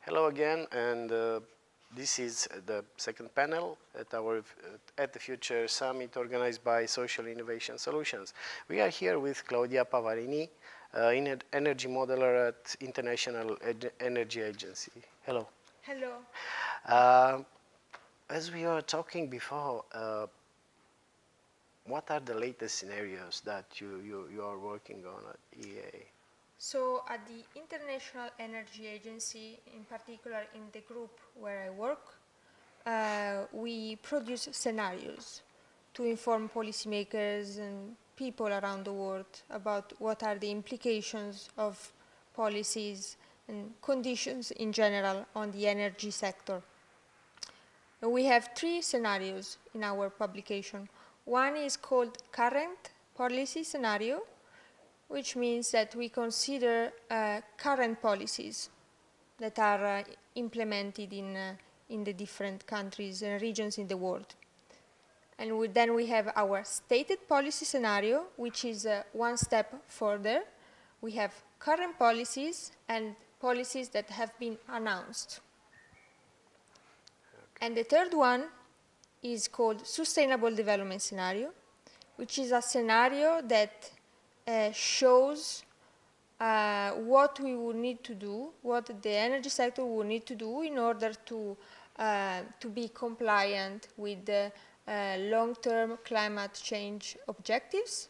Hello again, and this is the second panel at our at the Future Summit organized by Social Innovation Solutions. We are here with Claudia Pavarini, energy modeler at International Energy Agency. Hello. Hello. Uh, as we were talking before, what are the latest scenarios that you are working on at EA? So at the International Energy Agency, in particular in the group where I work, we produce scenarios to inform policymakers and people around the world about what are the implications of policies and conditions in general on the energy sector. We have three scenarios in our publication. One is called current policy scenario, which means that we consider current policies that are implemented in the different countries and regions in the world. And then we have our stated policy scenario, which is one step further. We have current policies and policies that have been announced. And the third one is called sustainable development scenario, which is a scenario that shows what we would need to do, what the energy sector would need to do in order to be compliant with the long-term climate change objectives,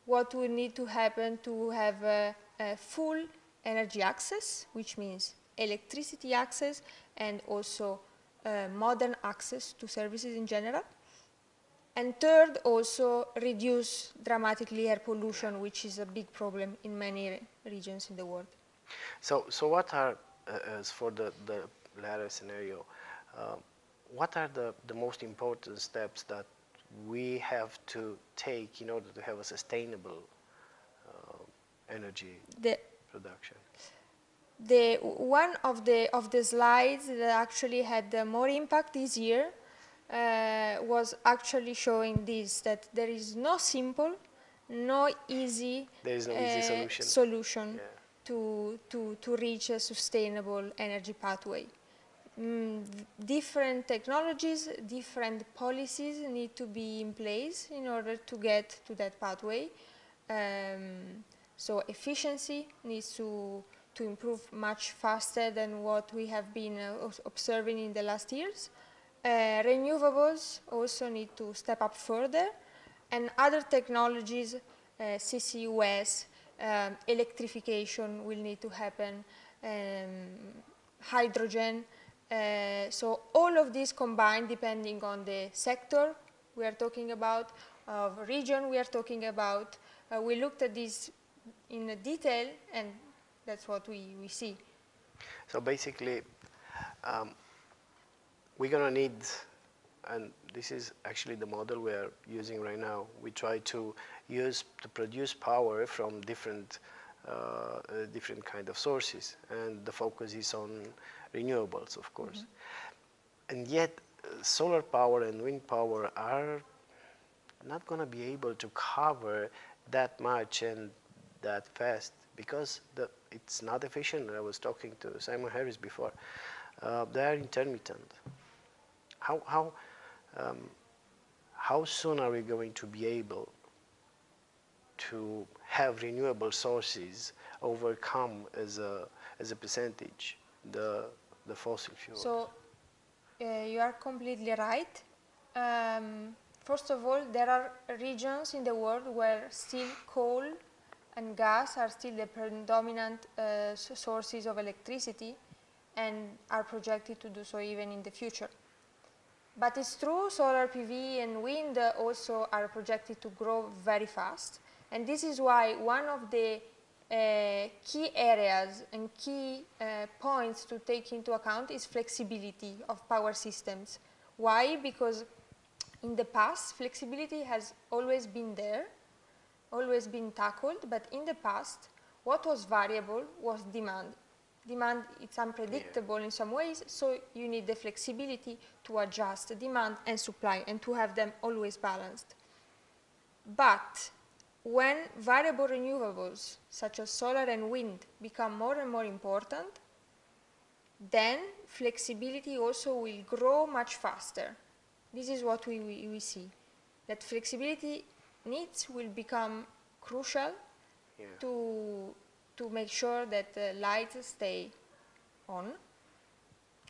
what would need to happen to have full energy access, which means electricity access and also modern access to services in general. And third, also reduce dramatically air pollution, which is a big problem in many regions in the world. So what are, as for the latter scenario, what are the most important steps that we have to take in order to have a sustainable energy production? One of the slides that actually had more impact this year was actually showing this, that there is no simple, no easy, solution yeah. to reach a sustainable energy pathway. Different technologies, different policies need to be in place in order to get to that pathway. So efficiency needs to improve much faster than what we have been observing in the last years. Renewables also need to step up further, and other technologies, CCUS, electrification will need to happen, hydrogen. So all of these combined, depending on the sector we are talking about, of region we are talking about. We looked at this in detail, and that's what we see. So basically, we're going to need, and this is actually the model we are using right now, we try to produce power from different kind of sources, and the focus is on renewables, of course. And yet, solar power and wind power are not going to be able to cover that much and that fast because it's not efficient. I was talking to Simon Harris before. They are intermittent. How soon are we going to be able to have renewable sources overcome as a percentage the fossil fuel? So you are completely right. First of all, there are regions in the world where still coal and gas are still the predominant sources of electricity and are projected to do so even in the future. But it's true, solar PV and wind also are projected to grow very fast. And this is why one of the key areas and key points to take into account is flexibility of power systems. Why? Because in the past, flexibility has always been there, always been tackled, but in the past, what was variable was demand. Demand, it's unpredictable in some ways, so you need the flexibility to adjust demand and supply and to have them always balanced. But when variable renewables, such as solar and wind, become more and more important, then flexibility also will grow much faster. This is what we see, that flexibility needs will become crucial Yeah. to make sure that the lights stay on.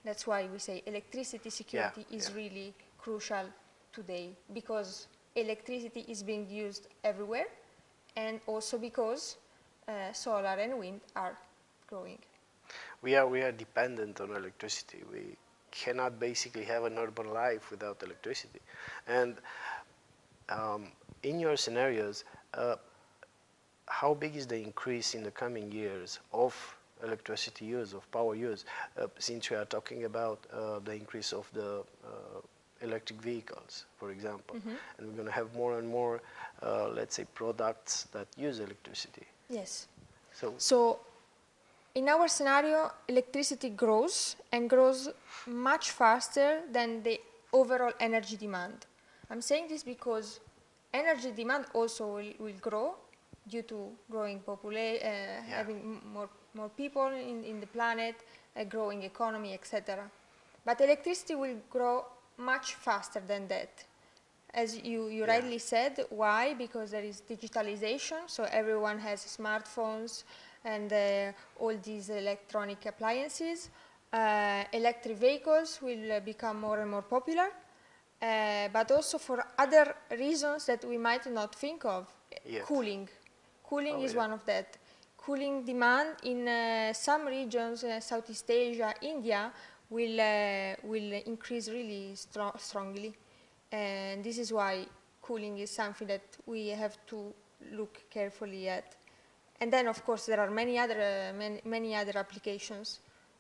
That's why we say electricity security Yeah. is Yeah. really crucial today, because electricity is being used everywhere, and also because solar and wind are growing. We are dependent on electricity. We cannot basically have an urban life without electricity. And in your scenarios, how big is the increase in the coming years of electricity use, of power use, since we are talking about the increase of the electric vehicles, for example, and we're going to have more and more, let's say, products that use electricity. Yes. So, So in our scenario, electricity grows and grows much faster than the overall energy demand. I'm saying this because energy demand also will grow due to growing population, yeah, having more people in the planet, a growing economy, etc. But electricity will grow much faster than that. As you yeah, rightly said, why? Because there is digitalization, so everyone has smartphones and all these electronic appliances. Electric vehicles will become more and more popular, but also for other reasons that we might not think of. yet. Cooling. Cooling Oh, is yeah. one of that. Cooling demand in some regions, Southeast Asia, India, will increase really strongly. And this is why cooling is something that we have to look carefully at. And then, of course, there are many other applications.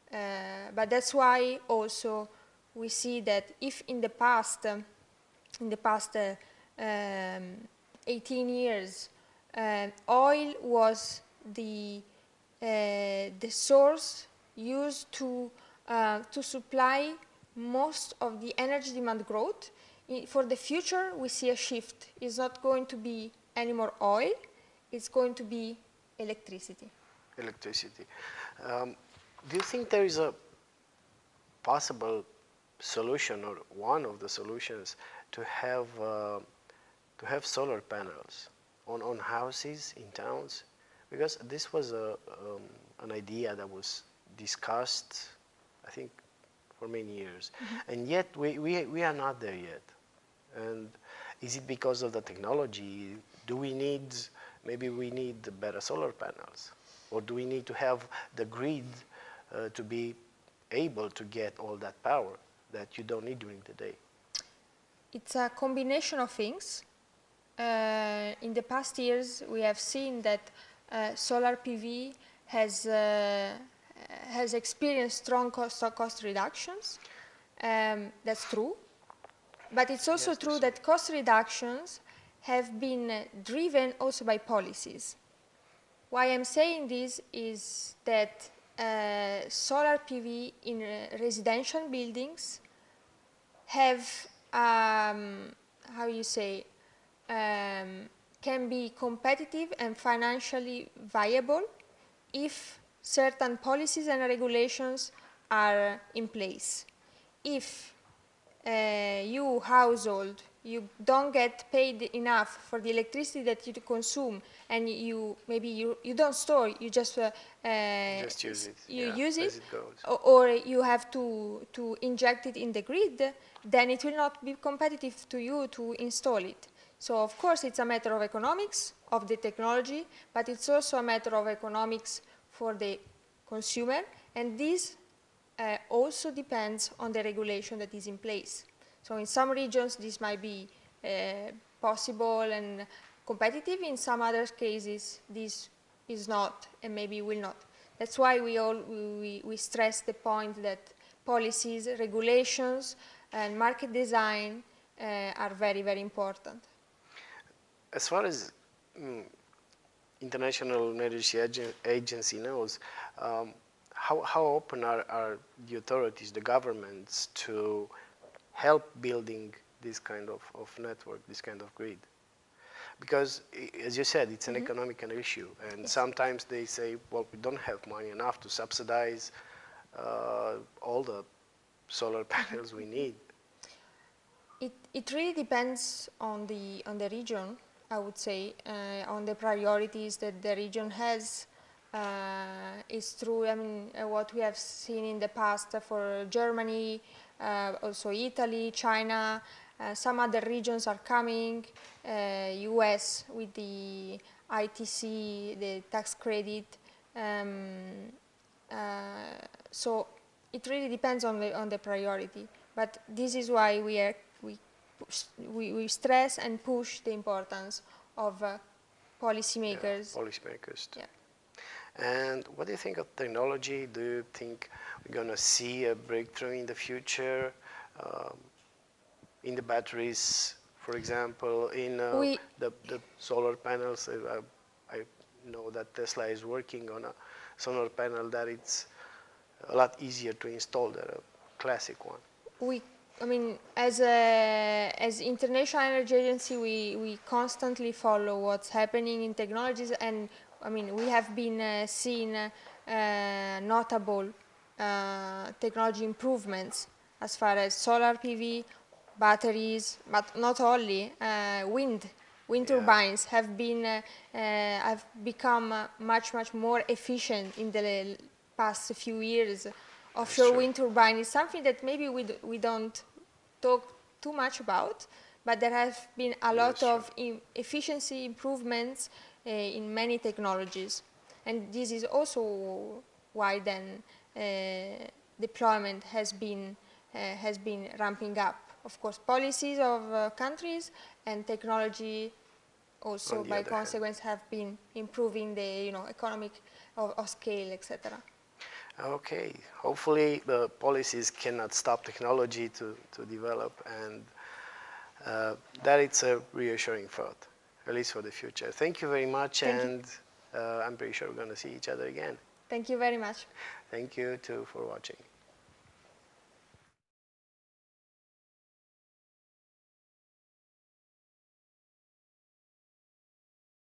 But that's why also we see that if in the past, 18 years, oil was the source used to supply most of the energy demand growth. For the future, we see a shift. It's not going to be any more oil, it's going to be electricity. Electricity. Do you think there is a possible solution, or one of the solutions, to have solar panels on houses in towns? Because this was an idea that was discussed, I think, for many years, and yet we are not there yet. And is it because of the technology? Do we need, maybe we need better solar panels, or do we need to have the grid to be able to get all that power that you don't need during the day? It's a combination of things. In the past years, we have seen that solar PV has experienced strong cost reductions. That's true. But it's also Yes, true so. that cost reductions have been driven also by policies. Why I'm saying this is that solar PV in residential buildings have, how you say, can be competitive and financially viable if certain policies and regulations are in place. If you household, you don't get paid enough for the electricity that you consume, and you don't store, you just Just use it, you yeah, use as it, it goes. or you have to inject it in the grid, then it will not be competitive to you to install it. So of course it's a matter of economics of the technology, but it's also a matter of economics for the consumer, and this also depends on the regulation that is in place. So in some regions this might be possible and competitive, in some other cases this is not and maybe will not. That's why we stress the point that policies, regulations and market design are very, very important. As far as International Energy Agency knows, how open are the authorities, the governments, to help building this kind of network, this kind of grid? Because, as you said, it's an economical issue, and Yes. sometimes they say, well, we don't have money enough to subsidize all the solar panels we need. It really depends on the region, I would say, on the priorities that the region has. It's true. I mean, what we have seen in the past for Germany, also Italy, China. Some other regions are coming. US with the ITC, the tax credit. Um, so it really depends on the priority. But this is why we stress and push the importance of policymakers. Yeah, policymakers. Yeah. And what do you think of technology? Do you think we're going to see a breakthrough in the future um, in the batteries, for example, in the solar panels? I know that Tesla is working on a solar panel that it's a lot easier to install than a classic one. I mean, as International Energy Agency, we constantly follow what's happening in technologies, and I mean, we have been seeing notable technology improvements as far as solar PV, batteries, but not only wind turbines have become much more efficient in the past few years. Offshore wind turbine is something that maybe we don't talk too much about, but there have been a lot of efficiency improvements in many technologies, and this is also why then deployment has been ramping up. Of course, policies of countries and technology also by consequence have been improving the economic of scale, etc. Okay, hopefully the policies cannot stop technology to develop, and that it's a reassuring thought, at least for the future. Thank you very much, and I'm pretty sure we're going to see each other again. Thank you very much. Thank you too for watching.